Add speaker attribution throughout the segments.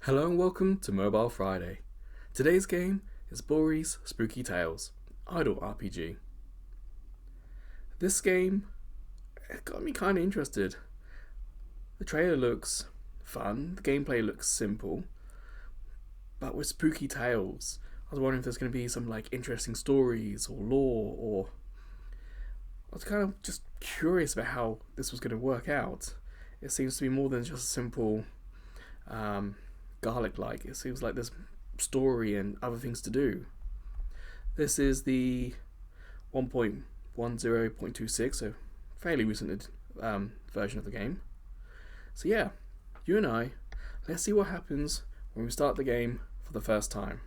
Speaker 1: Hello and welcome to Mobile Friday. Today's game is Boori's Spooky Tales, idle RPG. This game got me kind of interested. The trailer looks fun, the gameplay looks simple, but with spooky tales, I was wondering if there's going to be some interesting stories or lore, or I was kind of just curious about how this was going to work out. It seems to be more than just a simple garlic-like. It seems like there's story and other things to do. This is the 1.10.26, so fairly recent version of the game. So yeah, you and I, let's see what happens when we start the game for the first time.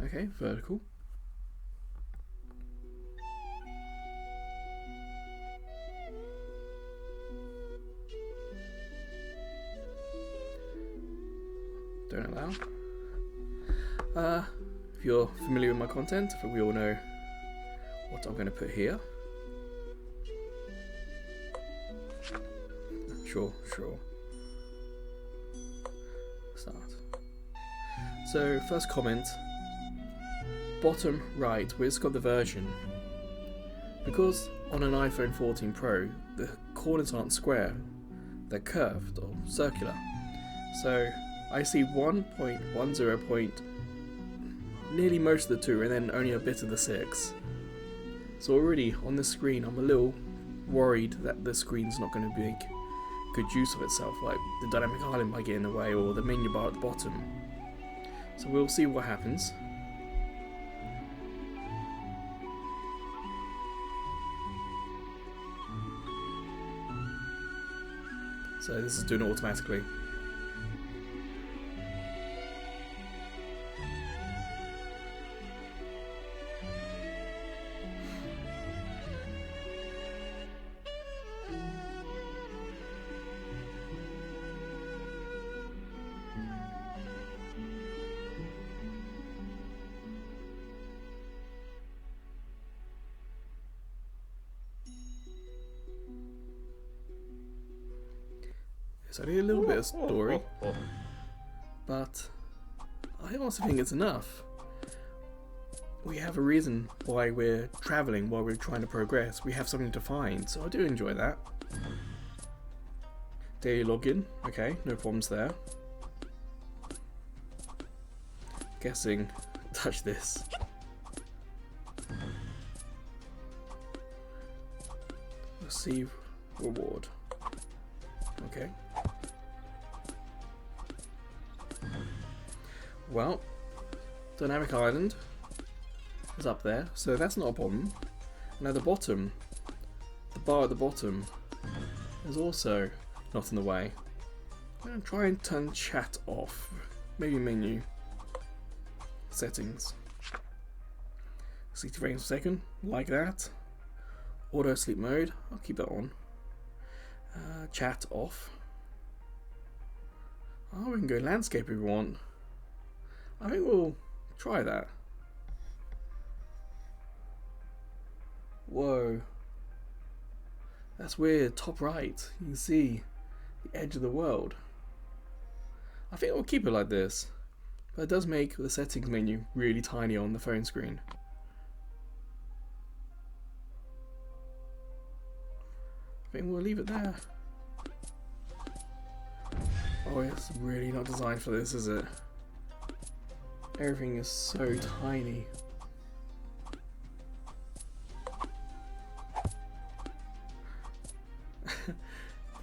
Speaker 1: Okay, vertical. Don't allow. If you're familiar with my content, I think we all know what I'm going to put here. Sure. Start. So, first comment. Bottom right, where it's got the version. Because on an iPhone 14 Pro, the corners aren't square, they're curved or circular. So, I see 1.10. Nearly most of the 2 and then only a bit of the 6. So already on the screen I'm a little worried that the screen's not going to make good use of itself, like the dynamic island might get in the way or the menu bar at the bottom. So we'll see what happens. So this is doing it automatically. It's only a little bit of story, but I also think it's enough. We have a reason why we're travelling, why we're trying to progress. We have something to find, so I do enjoy that. Daily login, okay, no problems there. Guessing, touch this. Receive reward. Okay. Well, dynamic island is up there, so that's not a problem. Now the bottom, the bar at the bottom, is also not in the way. I'm going to try and turn chat off. Maybe menu. Settings. 60 frames per second, like that. Auto sleep mode, I'll keep that on. Chat off. Oh, we can go landscape if we want. I think we'll try that. Whoa. That's weird. Top right, you can see the edge of the world. I think we'll keep it like this. But it does make the settings menu really tiny on the phone screen. I think we'll leave it there. Oh, it's really not designed for this, is it? Everything is so tiny.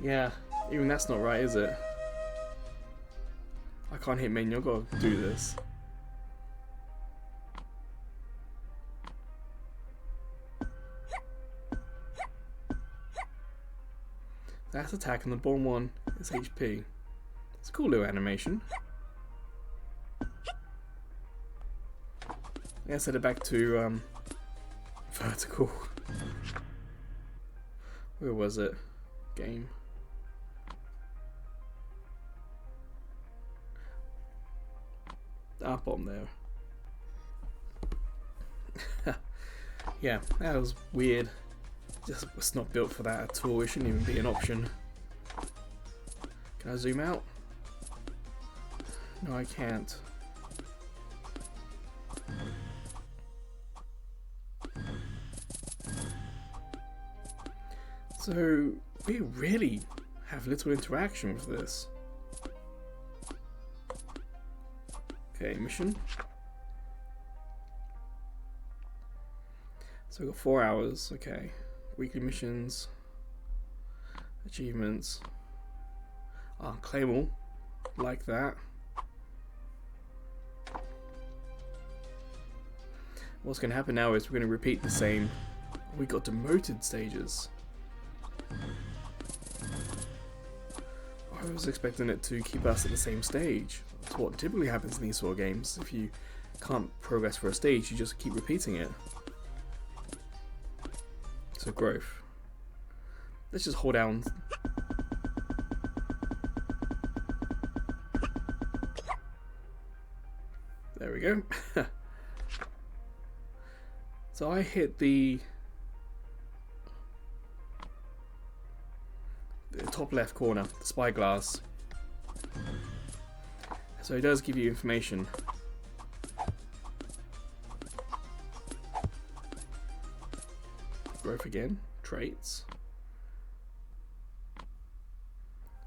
Speaker 1: Yeah, even that's not right, is it? I can't hit menu, I've got to do this. That's attack and the bottom one is HP. It's a cool little animation. Yeah, set it back to vertical. Where was it? Game. Up on there. Yeah, that was weird. it's not built for that at all. It shouldn't even be an option. Can I zoom out? No, I can't. So we really have little interaction with this. Okay, mission. So we've got 4 hours, okay. Weekly missions, achievements. Claim all, like that. What's going to happen now is we're going to repeat the same. We got demoted stages. I was expecting it to keep us at the same stage. That's what typically happens in these sort of games. If you can't progress for a stage, you just keep repeating it. So growth. Let's just hold down. There we go. So I hit the top left corner, the spyglass. So it does give you information. Growth again, traits.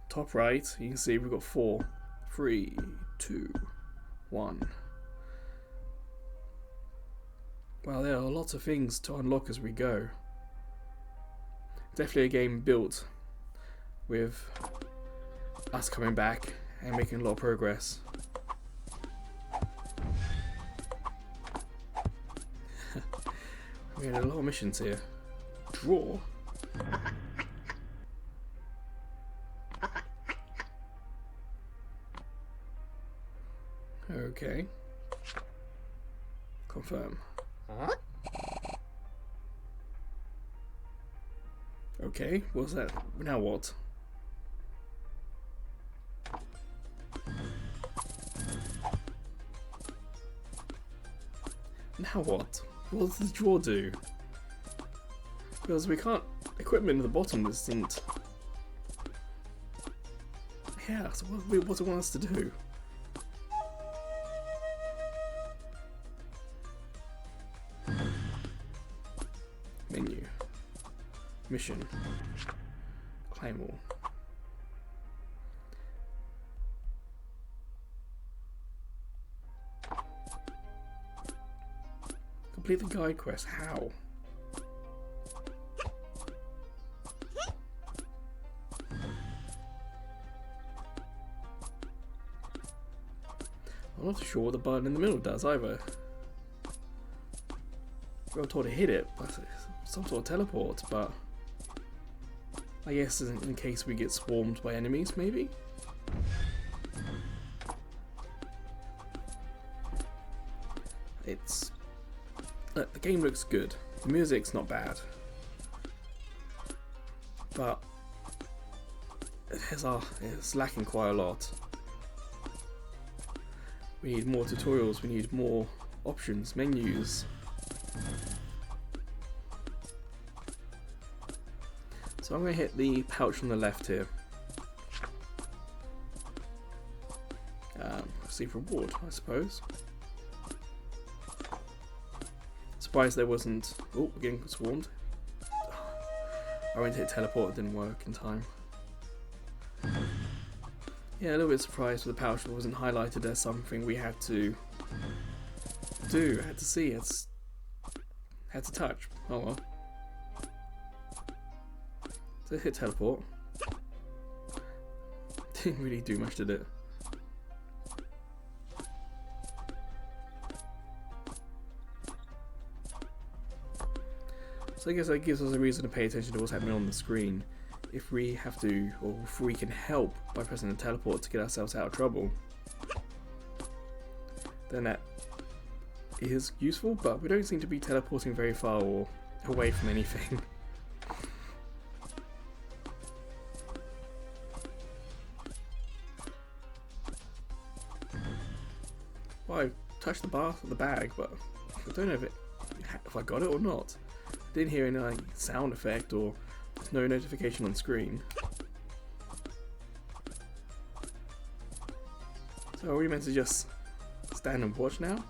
Speaker 1: Top right, you can see we've got 4, 3, 2, 1. Well, there are lots of things to unlock as we go. Definitely a game built with us coming back and making a lot of progress. We had a lot of missions here. Draw. Okay. Confirm. Okay, what's that? Now what? Now what? What does the draw do? Because we can't... Equipment at the bottom isn't... Yeah, so what does it want us to do? Menu. Mission. Claim all. Complete the guide quest. How? I'm not sure what the button in the middle does either. We were told to hit it, but it's some sort of teleport, but I guess in case we get swarmed by enemies, maybe? It's... Look, the game looks good. The music's not bad. But it's lacking quite a lot. We need more tutorials, we need more options, menus. So I'm going to hit the pouch on the left here. Receive reward, I suppose. Surprised there wasn't... Oh, we're getting swarmed. I went to hit teleport, it didn't work in time. Yeah, a little bit surprised with the pouch that wasn't highlighted as something we had to do, had to see, had to touch. Oh well. So hit teleport. Didn't really do much, did it? So I guess that gives us a reason to pay attention to what's happening on the screen. If we have to, or if we can help by pressing the teleport to get ourselves out of trouble, then that is useful, but we don't seem to be teleporting very far or away from anything. Well, I touched the bag, but I don't know if I got it or not. Didn't hear any like sound effect or there's no notification on screen. So are we meant to just stand and watch now?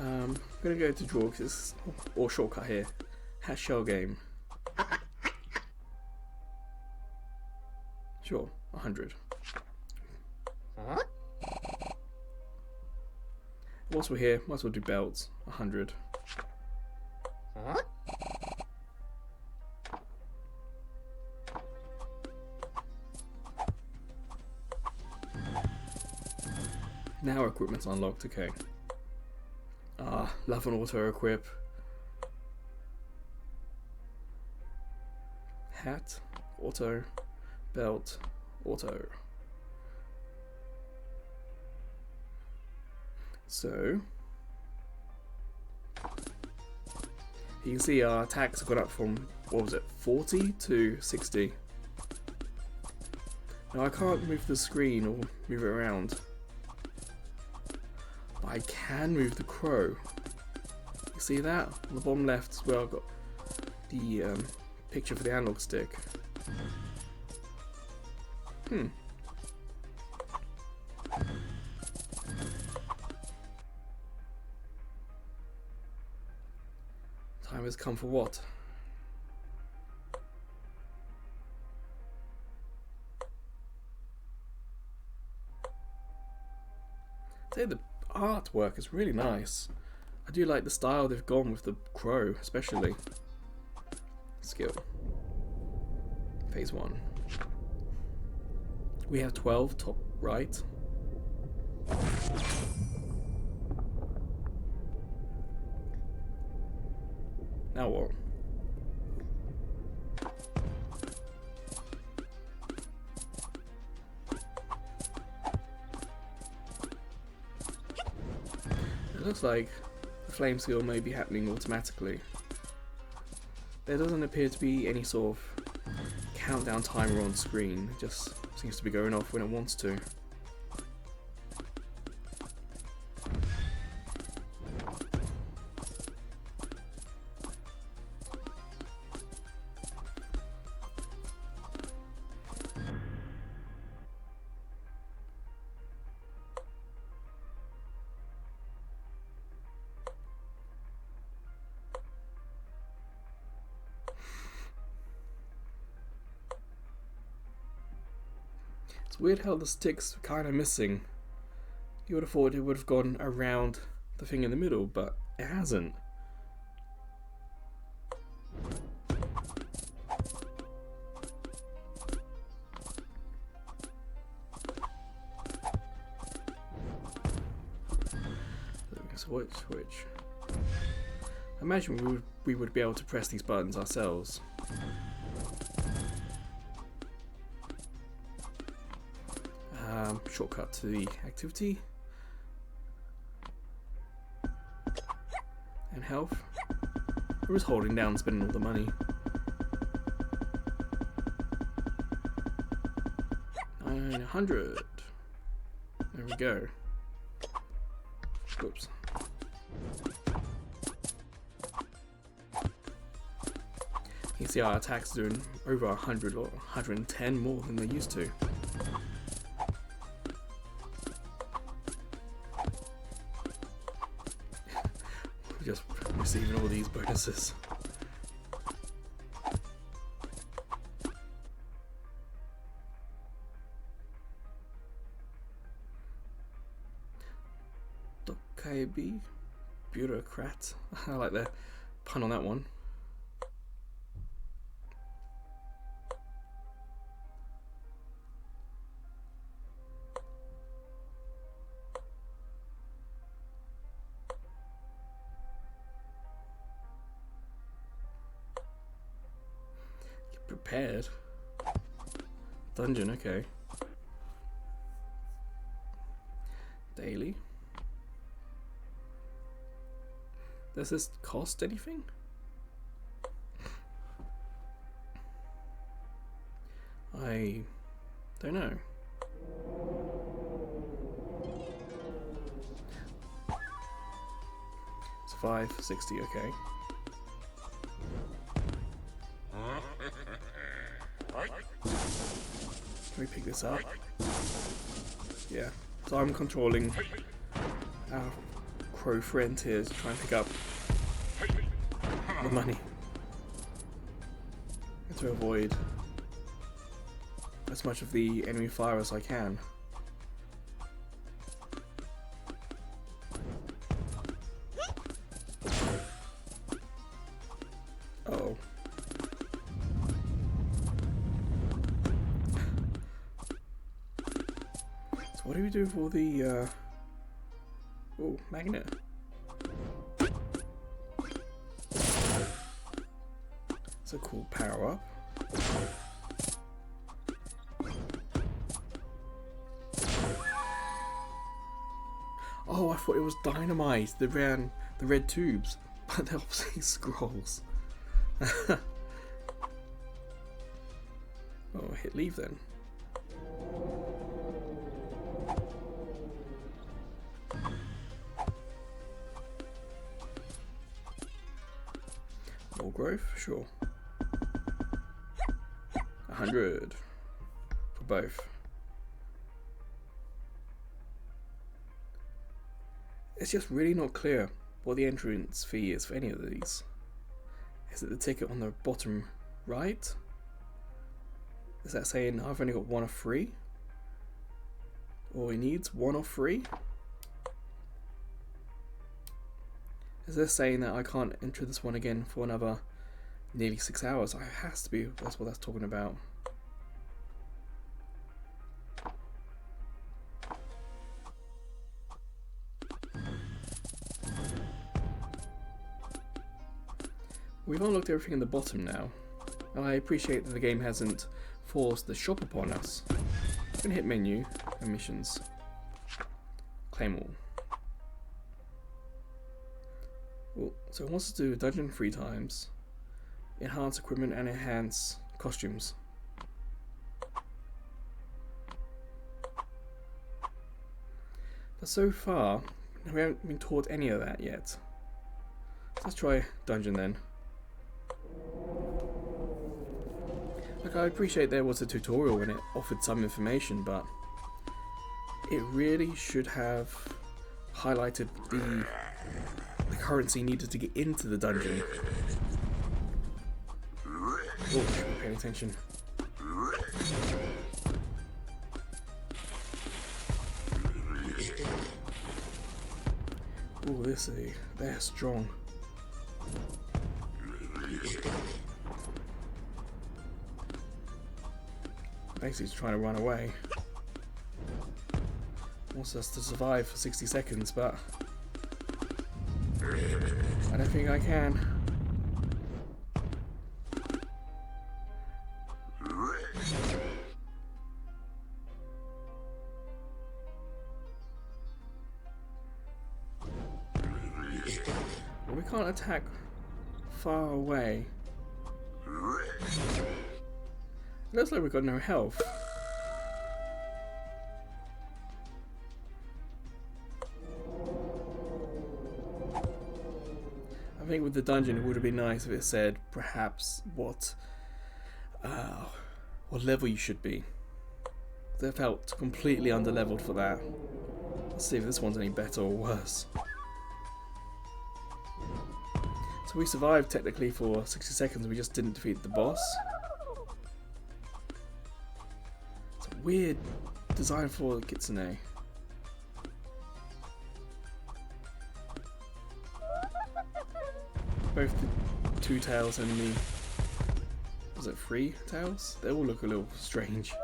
Speaker 1: I'm gonna go to draw because it's or shortcut here. Hat shell game. Sure, 100. Whilst we're here, might as well do belts. 100. Now our equipment's unlocked, okay. Love and auto equip. Hat, auto, belt, auto. So you can see our attacks have gone up from, what was it, 40 to 60. Now I can't move the screen or move it around, but I can move the crow. You see that? On the bottom left as well, I've got the picture for the analog stick. Time has come for what? I'd say the artwork is really nice. I do like the style they've gone with the crow, especially. Skill. Phase 1. We have 12, top right. Now what? It looks like the flame skill may be happening automatically. There doesn't appear to be any sort of countdown timer on screen. It just seems to be going off when it wants to. It's weird how the stick's kind of missing. You would have thought it would have gone around the thing in the middle, but it hasn't. Switch. I imagine we would be able to press these buttons ourselves. Shortcut to the activity and health. Or is holding down, spending all the money. 900. There we go. Whoops. You can see our attacks doing over 100 or 110 more than they used to. Just receiving all these bonuses. Dokaibi, bureaucrat. I like the pun on that one. Prepared. Dungeon, okay. Daily. Does this cost anything? I don't know. Survive 60, okay. Can we pick this up? Yeah. So I'm controlling our crow friend here to try and pick up the money. And to avoid as much of the enemy fire as I can. Uh-oh. So what do we do with all the oh, magnet. It's a cool power up. Oh, I thought it was dynamite. The red tubes, but they're obviously scrolls. Oh, hit leave then. More growth, sure. 100 for both. It's just really not clear what the entrance fee is for any of these. Is it the ticket on the bottom right? Is that saying I've only got one of three? Or he needs one of three? Is this saying that I can't enter this one again for another nearly 6 hours? It has to be, that's what that's talking about. We've unlocked everything in the bottom now, and I appreciate that the game hasn't forced the shop upon us. I'm going to hit menu and missions. Claim all. Well, so it wants to do a dungeon 3 times, enhance equipment and enhance costumes. But so far, we haven't been taught any of that yet. So let's try dungeon then. Like, I appreciate there was a tutorial and it offered some information, but it really should have highlighted the currency needed to get into the dungeon. Oh, paying attention. Oh, they're strong. Basically, he's trying to run away. Wants us to survive for 60 seconds, but I don't think I can. Well, we can't attack far away. It looks like we've got no health. I think with the dungeon it would have been nice if it said perhaps what level you should be. They felt completely underleveled for that. Let's see if this one's any better or worse. So we survived technically for 60 seconds, we just didn't defeat the boss. Weird design for Kitsune. Both the 2 tails and the... was it 3 tails? They all look a little strange.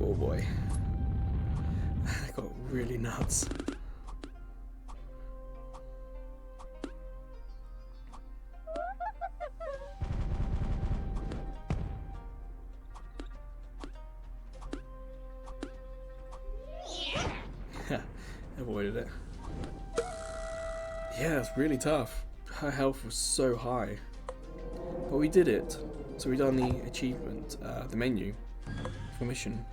Speaker 1: Oh boy. That got really nuts. Avoided it. Yeah, it's really tough. Her health was so high. But we did it. So we done the achievement, the menu for mission.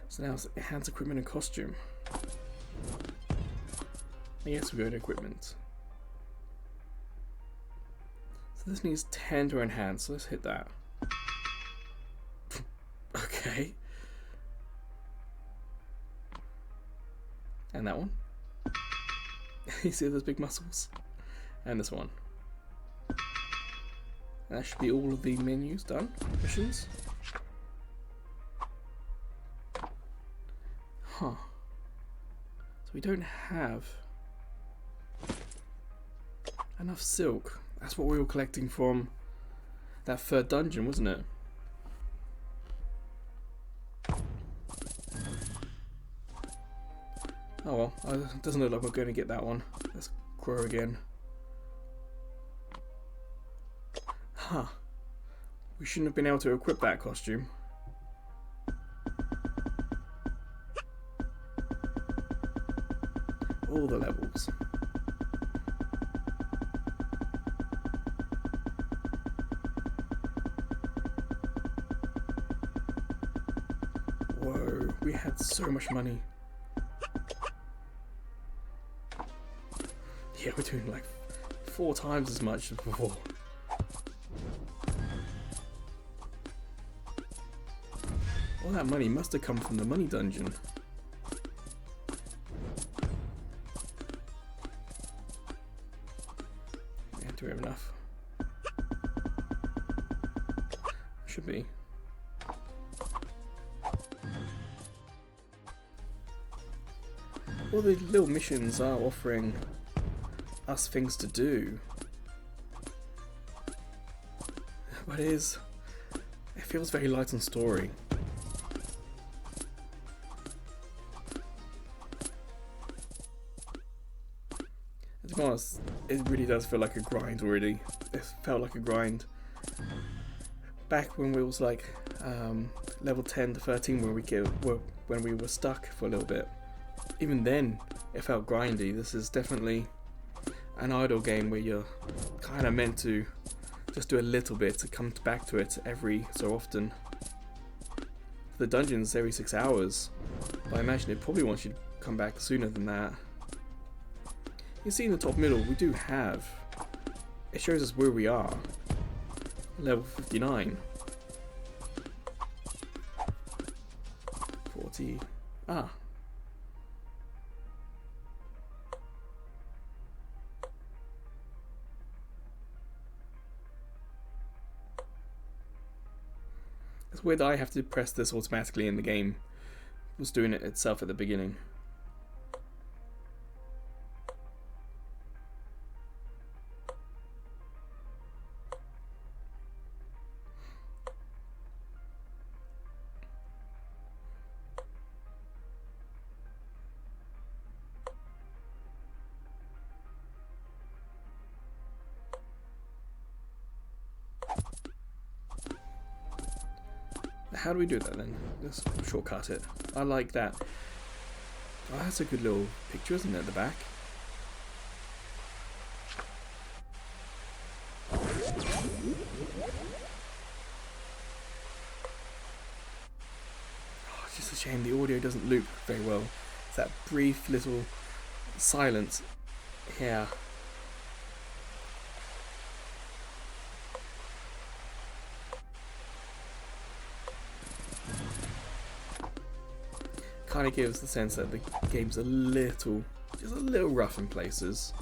Speaker 1: So now it's enhance equipment and costume. I guess we go to equipment. So this needs 10 to enhance, so let's hit that. Okay. And that one. You see those big muscles? And this one. That should be all of the menus done. Missions. Huh. So we don't have enough silk. That's what we were collecting from that third dungeon, wasn't it? Oh well, it doesn't look like we're going to get that one. Let's grow again. Huh. We shouldn't have been able to equip that costume. All the levels. Whoa, we had so much money. Yeah, we're doing like 4 times as much as before. All that money must have come from the money dungeon. Yeah, do we have enough? Should be. All the little missions are offering us things to do. But it feels very light on story. To be honest, it really does feel like a grind already. It felt like a grind back when we was like level 10 to 13 when we were stuck for a little bit. Even then, it felt grindy. This is definitely an idle game where you're kind of meant to just do a little bit to come back to it every so often. The dungeon's every 6 hours, but I imagine it probably wants you to come back sooner than that. You see in the top middle, we do have, it shows us where we are. Level 59. 40. Ah. It's weird that I have to press this automatically in the game. It was doing it itself at the beginning. How do we do that then? Let's shortcut it. I like that. Oh, that's a good little picture, isn't it, at the back? Oh, it's just a shame the audio doesn't loop very well. It's that brief little silence here. Kind of gives the sense that the game's just a little rough in places.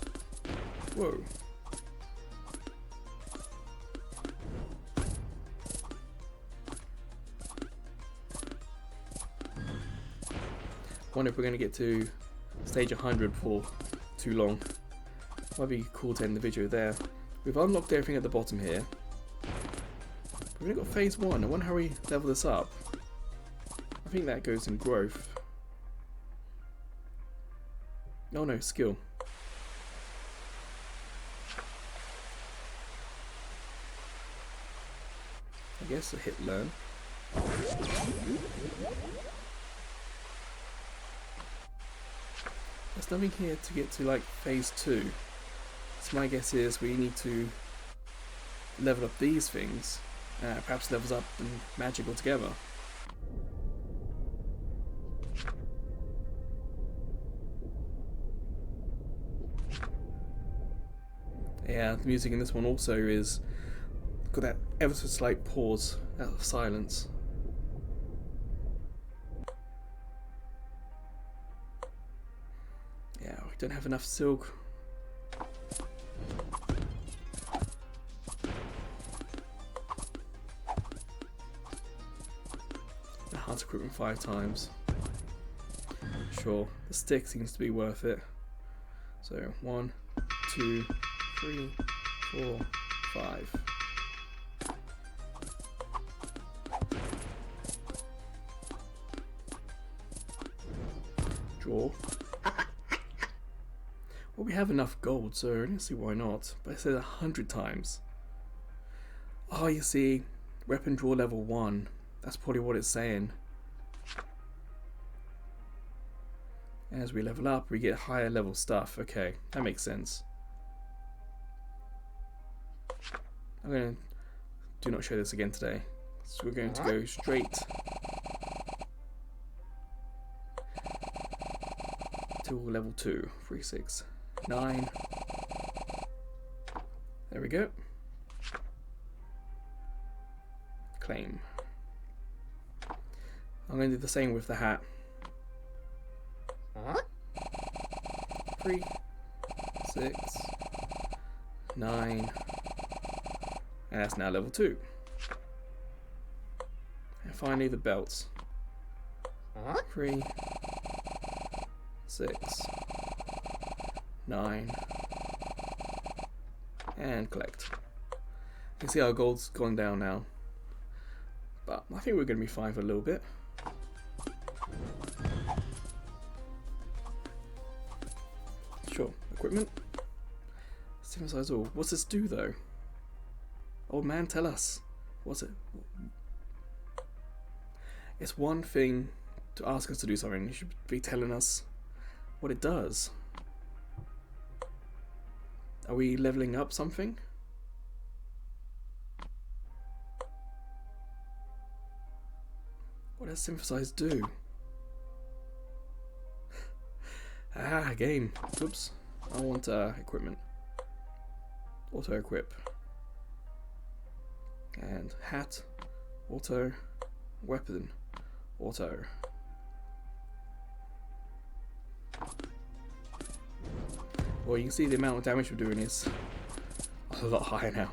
Speaker 1: Whoa. Wonder if we're going to get to stage 100 before too long. Might be cool to end the video there. We've unlocked everything at the bottom here. We've only got phase 1. I wonder how we level this up. I think that goes in growth. Oh no, skill. I guess I hit learn. nothing here to get to like phase 2. So my guess is we need to level up these things. Perhaps levels up and magic altogether. Yeah, the music in this one also is got that ever so slight pause out of silence. Yeah, we don't have enough silk. The hunt equipment 5 times. Sure, the stick seems to be worth it. So 1, 2, 3, 4, 5. Draw. Well, we have enough gold, so I don't see why not. But I said 100 times. Oh, you see, weapon draw level 1. That's probably what it's saying. As we level up, we get higher level stuff. Okay, that makes sense. I'm going to do not show this again today. So we're going to go straight to level 2. 3, 6, 9. There we go. Claim. I'm going to do the same with the hat. 3, 6, 9. And that's now level 2. And finally the belts. 3, 6, 9. And collect. You can see our gold's gone down now. But I think we're going to be fine for a little bit. Sure, equipment. Synthesize all. What's this do though? Old man, tell us. What's it? It's one thing to ask us to do something. You should be telling us what it does. Are we leveling up something? What does synthesize do? Ah, game. Oops. I want equipment. Auto equip. And hat. Auto. Weapon. Auto. Well, you can see the amount of damage we're doing is a lot higher now.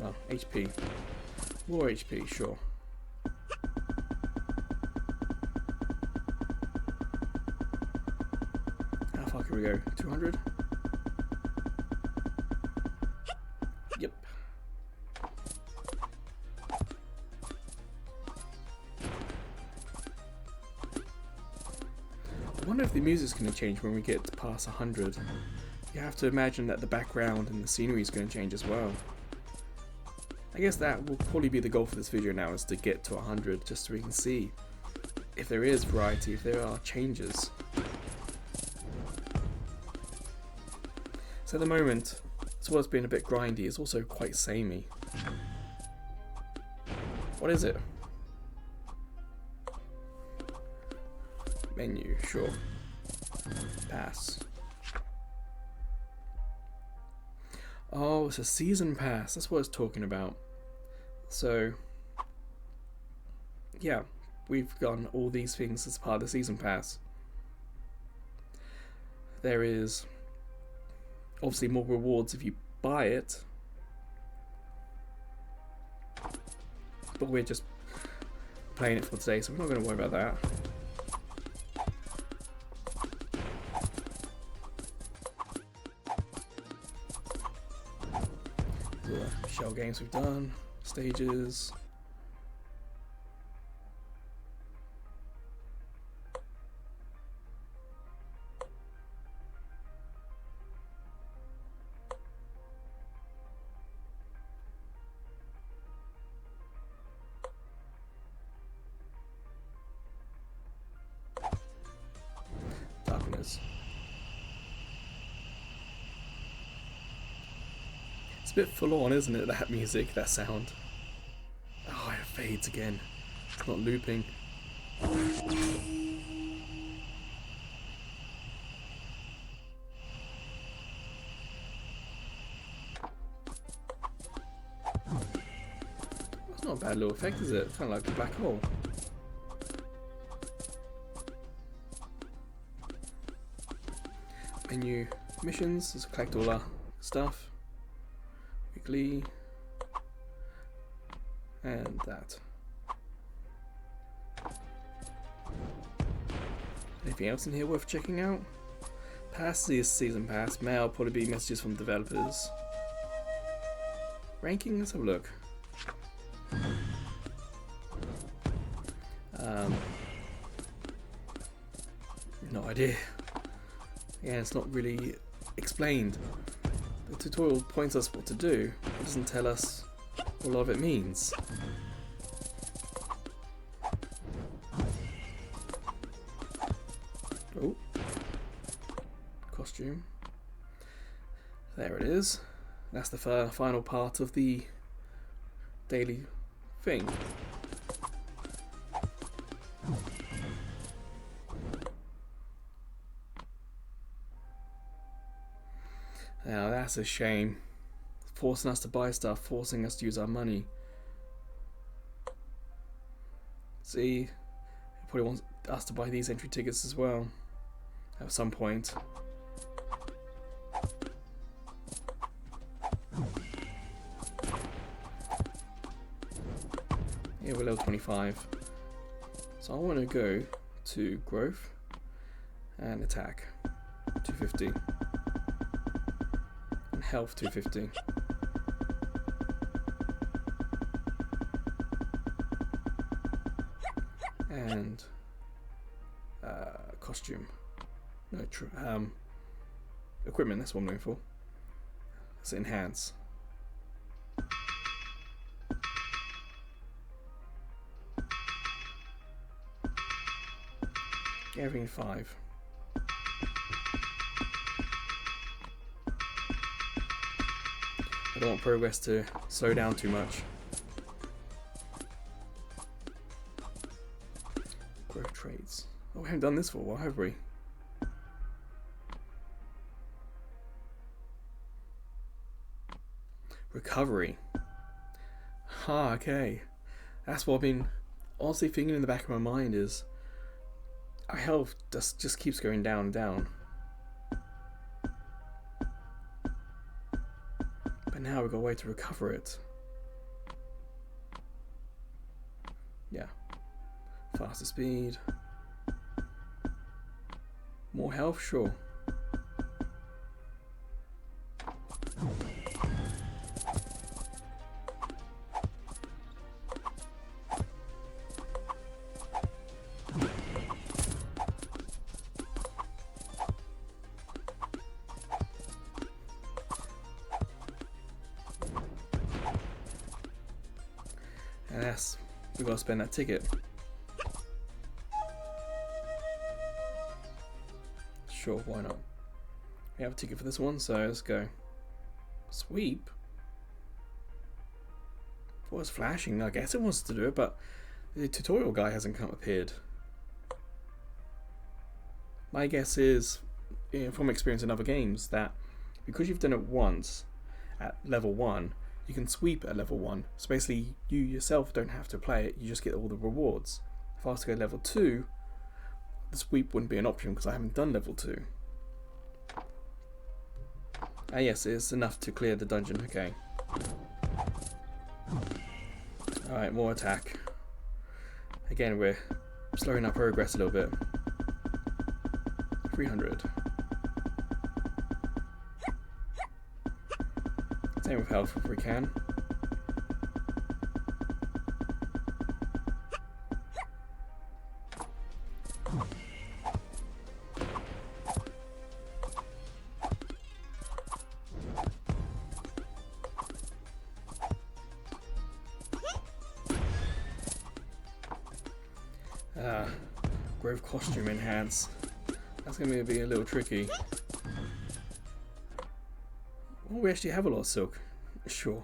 Speaker 1: Oh, HP. More HP, sure. How far can we go? 200? Yep. I wonder if the music's going to change when we get past 100. You have to imagine that the background and the scenery is going to change as well. I guess that will probably be the goal for this video now, is to get to 100, just so we can see if there is variety, if there are changes. So at the moment, as well as being a bit grindy, it's also quite samey. What is it? Menu, sure. Pass. Oh, it's a season pass. That's what I was talking about. So, yeah, we've done all these things as part of the season pass. There is obviously more rewards if you buy it, but we're just playing it for today, so we're not going to worry about that. The shell games we've done, stages. a bit full on, isn't it, that music, that sound? Oh, it fades again. It's not looping. That's not a bad little effect, is it? Kind of like a black hole. Menu missions, let's collect all our stuff. Weekly. And that. Anything else in here worth checking out? Pass is season pass. Mail, probably be messages from developers. Ranking, let's have a look. No idea. Yeah, it's not really explained. The tutorial points us what to do, it doesn't tell us what a lot of it means. Oh, costume. There it is. That's the final part of the daily thing. Now that's a shame. Forcing us to buy stuff, forcing us to use our money. See, he probably wants us to buy these entry tickets as well at some point. Yeah, we're level 25. So I want to go to growth and attack 250. Health 250. And costume. No, equipment, that's what I'm going for. Let's enhance. Everything 5. I don't want progress to slow down too much. Growth traits. Oh, we haven't done this for a while, have we? Recovery. Ah, okay. That's what I've been honestly thinking in the back of my mind is our health just keeps going down and down. Now we've got a way to recover it. Yeah. Faster speed. More health, sure. And yes, we've got to spend that ticket. Sure, why not? We have a ticket for this one, so let's go. Sweep? Thought it was flashing. I guess it wants to do it, but the tutorial guy hasn't appeared. My guess is, from experience in other games, that because you've done it once at level 1, you can sweep at level 1. So basically, you yourself don't have to play it, you just get all the rewards. If I was to go level 2, the sweep wouldn't be an option because I haven't done level 2. Ah yes, it's enough to clear the dungeon, okay. Alright, more attack. Again, we're slowing our progress a little bit. 300. Same with health if we can. Grove costume enhance. That's going to be a little tricky. Oh, we actually have a lot of silk. Sure.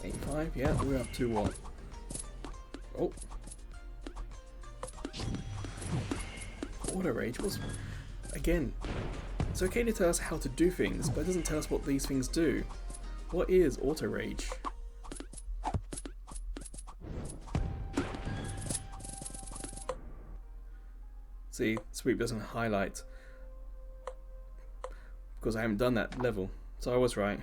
Speaker 1: 85, yeah, we're up to what? Oh. Auto rage was, again, it's okay to tell us how to do things, but it doesn't tell us what these things do. What is auto rage? See, sweep doesn't highlight because I haven't done that level, so I was right.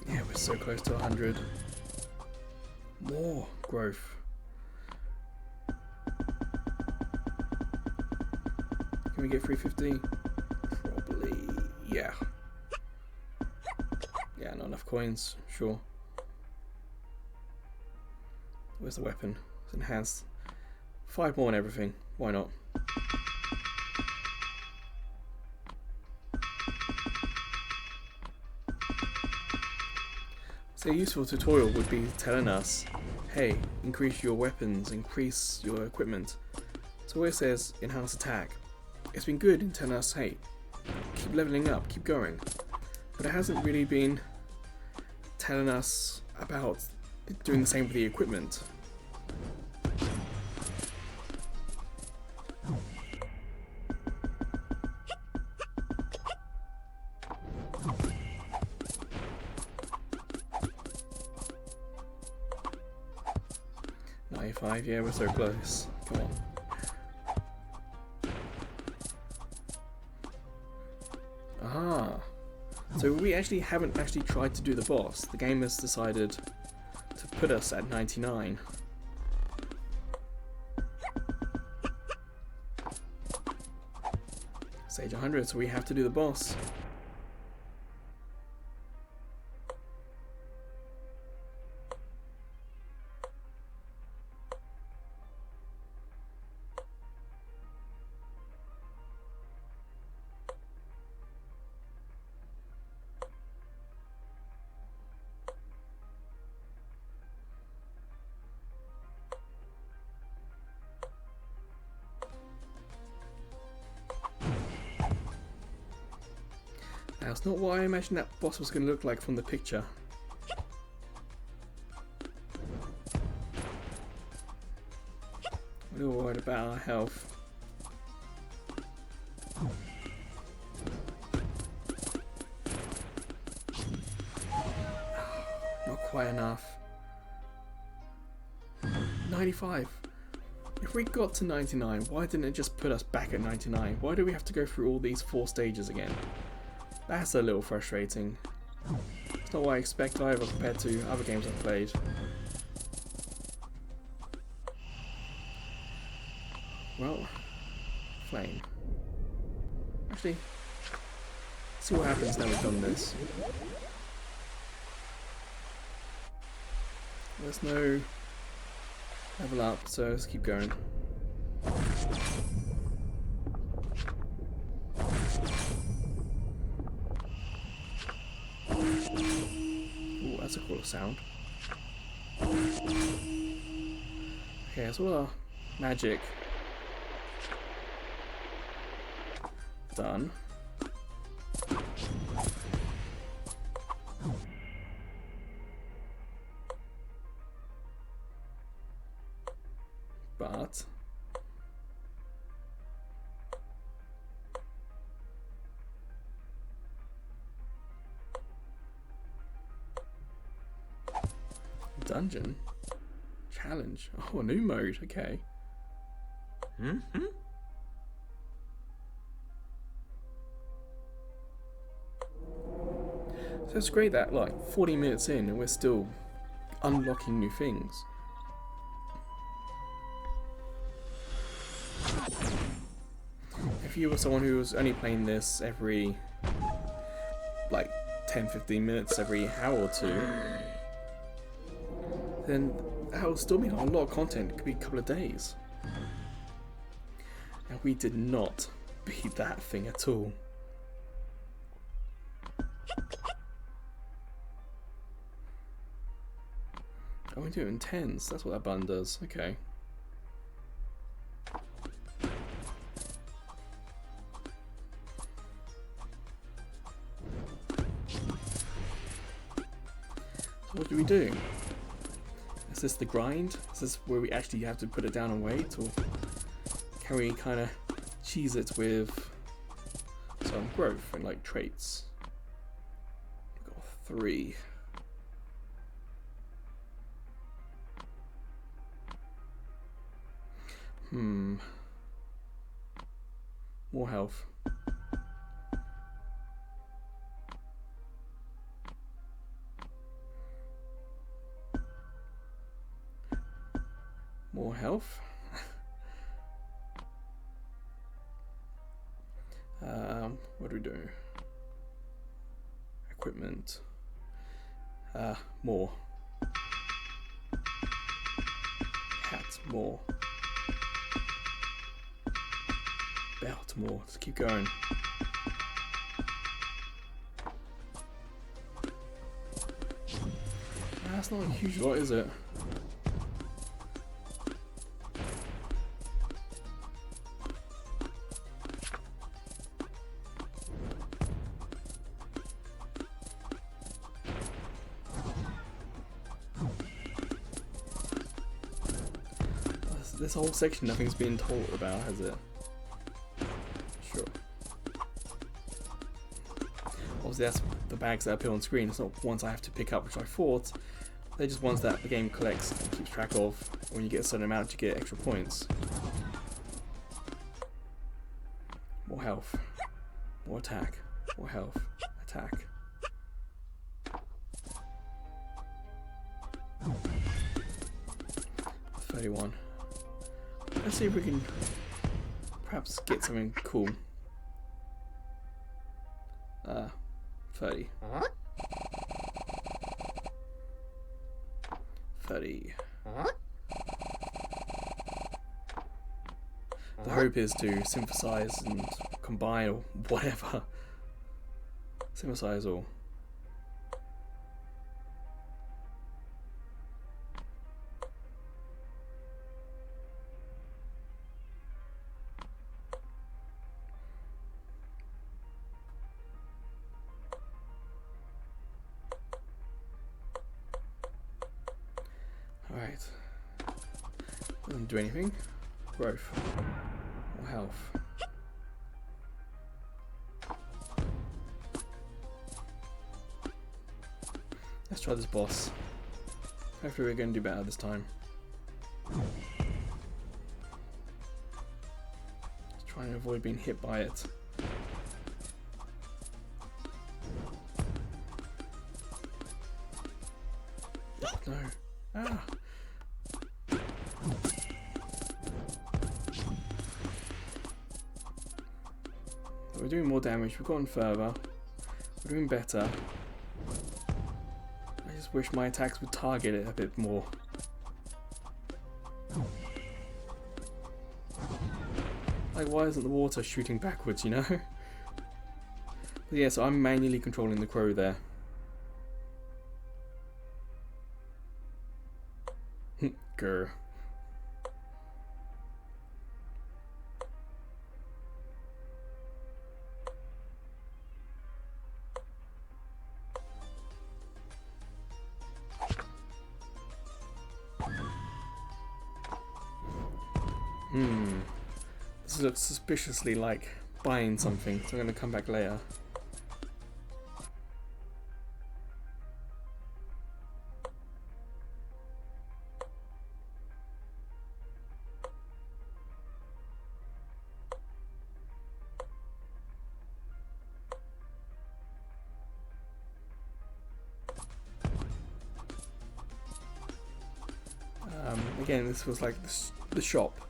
Speaker 1: Yeah, we're so close to 100. More growth. Can we get 350? Probably, yeah. Yeah, not enough coins, sure. Where's the weapon? It's enhanced. 5 more and everything, why not? So a useful tutorial would be telling us, hey, increase your weapons, increase your equipment. So where it says enhance attack, it's been good in telling us, hey, keep leveling up, keep going. But it hasn't really been telling us about doing the same with the equipment. Yeah, we're so close. Come on. Aha. So we actually haven't actually tried to do the boss. The game has decided to put us at 99. Stage 100, so we have to do the boss. That's not what I imagined that boss was going to look like from the picture. I'm a little worried about our health. Not quite enough. 95. If we got to 99, why didn't it just put us back at 99? Why do we have to go through all these 4 stages again? That's a little frustrating. It's not what I expect either compared to other games I've played. Well, flame. Actually, see what happens now we've done this. There's no level up, so let's keep going. Ooh, that's a cool sound. Okay, so our magic done. But dungeon challenge. Oh, a new mode. Okay. So it's great that like 40 minutes in and we're still unlocking new things. If you were someone who was only playing this every like 10-15 minutes every hour or two, then that would still be a lot of content. It could be a couple of days. And we did not beat that thing at all. Oh, we do it in tens. That's what that button does. Okay. So what do we do? Is this the grind? Is this where we actually have to put it down and wait? Or can we kind of cheese it with some growth and like traits? We've got 3. More health. More health. What do we do? Equipment. More. Hat. More. Belt. More. Let's keep going. That's not a huge lot, is it? This whole section, nothing's been told about, has it? Sure. Obviously, that's the bags that appear on screen. It's not ones I have to pick up, which I thought. They're just ones that the game collects and keeps track of. When you get a certain amount, you get extra points. More health. More attack. More health. Attack. $31. Let's see if we can perhaps get something cool. 30. 30. The hope is to synthesize and combine or whatever. Synthesize all. Alright. Doesn't do anything. Growth. Or health. Let's try this boss. Hopefully we're going to do better this time. Just trying to avoid being hit by it. No. Ah! We're doing more damage, we've gotten further, we're doing better. I just wish my attacks would target it a bit more. Like, why isn't the water shooting backwards, you know? But yeah, so I'm manually controlling the crow there. Grr. This looks suspiciously like buying something, so I'm going to come back later. Again, this was like the shop,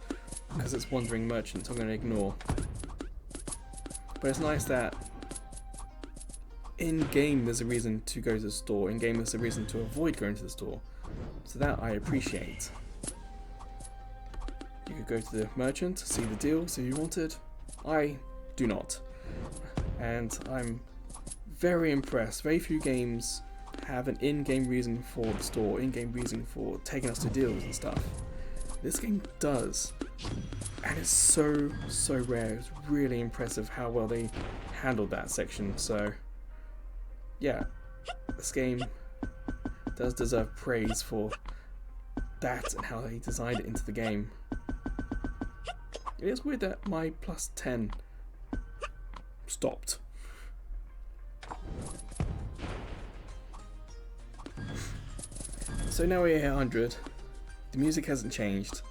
Speaker 1: because it's wandering merchants I'm going to ignore. But it's nice that in game there's a reason to go to the store, in game there's a reason to avoid going to the store. So that I appreciate. You could go to the merchant, see the deal, see who you wanted. I do not. And I'm very impressed. Very few games have an in-game reason for the store, in-game reason for taking us to deals and stuff. This game does, and it's so rare. It's really impressive how well they handled that section. So yeah, this game does deserve praise for that and how they designed it into the game. It is weird that my plus 10 stopped. So now we're at 100. The music hasn't changed.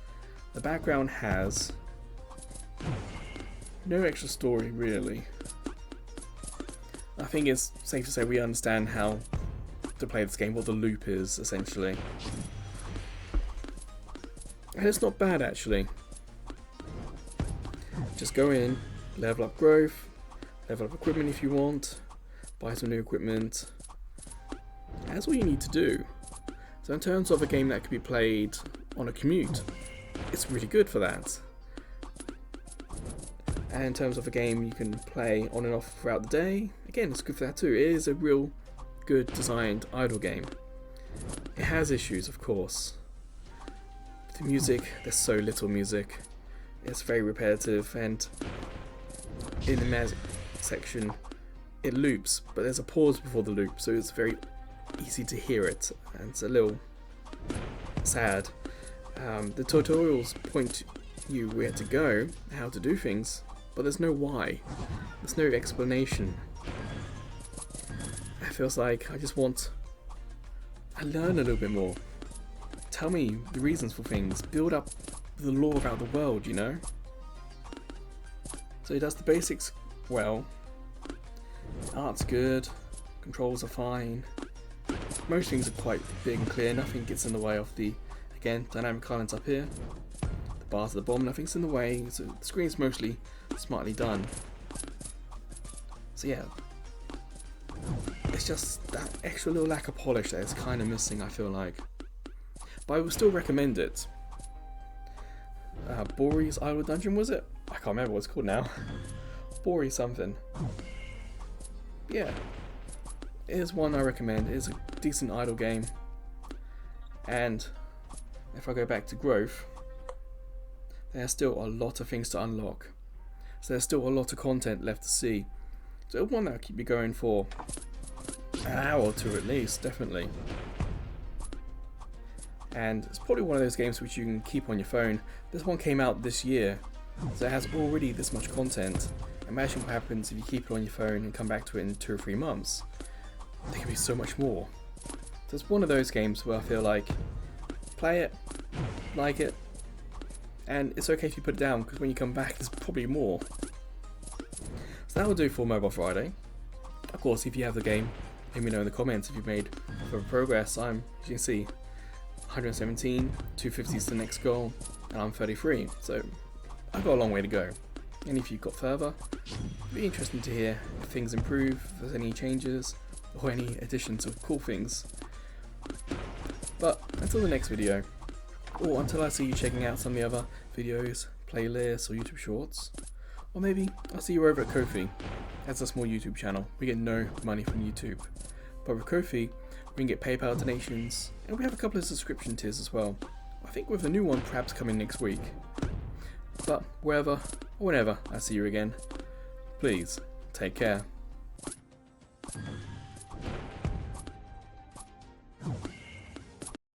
Speaker 1: The background has no extra story really. I think it's safe to say we understand how to play this game, what the loop is essentially. And it's not bad actually. Just go in, level up growth, level up equipment if you want, buy some new equipment. That's all you need to do. So in terms of a game that could be played on a commute, it's really good for that. And in terms of a game you can play on and off throughout the day, again it's good for that too. It is a real good designed idle game. It has issues of course. The music, there's so little music. It's very repetitive, and in the music section it loops, but there's a pause before the loop, so it's very easy to hear it, and it's a little sad. The tutorials point you where to go, how to do things, but there's no why. There's no explanation. It feels like I learn a little bit more. Tell me the reasons for things. Build up the lore about the world, you know? So he does the basics well. Art's good. Controls are fine. Most things are quite big and clear. Nothing gets in the way of the, again, dynamic islands up here. The bars at the bottom, nothing's in the way. So the screen's mostly smartly done. So yeah. It's just that extra little lack of polish that is kind of missing, I feel like. But I would still recommend it. Boori's Idle Dungeon, was it? I can't remember what it's called now. Boori something. Yeah. It is one I recommend. It is a decent idle game. And if I go back to growth, there's still a lot of things to unlock. So there's still a lot of content left to see. So one that'll keep you going for an hour or two at least, definitely. And it's probably one of those games which you can keep on your phone. This one came out this year, so it has already this much content. Imagine what happens if you keep it on your phone and come back to it in 2 or 3 months. There can be so much more. So it's one of those games where I feel like, play it, like it, and it's okay if you put it down, because when you come back there's probably more. So that will do for Mobile Friday. Of course, if you have the game, let me know in the comments if you've made further progress. As you can see, 117, 250 is the next goal, and I'm 33, so I've got a long way to go. And if you've got further, it'd be interesting to hear if things improve, if there's any changes, or any additions of cool things. But until the next video, or until I see you checking out some of the other videos, playlists, or YouTube shorts, or maybe I'll see you over at Ko-fi. That's a small YouTube channel. We get no money from YouTube. But with Ko-fi, we can get PayPal donations, and we have a couple of subscription tiers as well. I think with a new one perhaps coming next week. But wherever or whenever I see you again, please take care.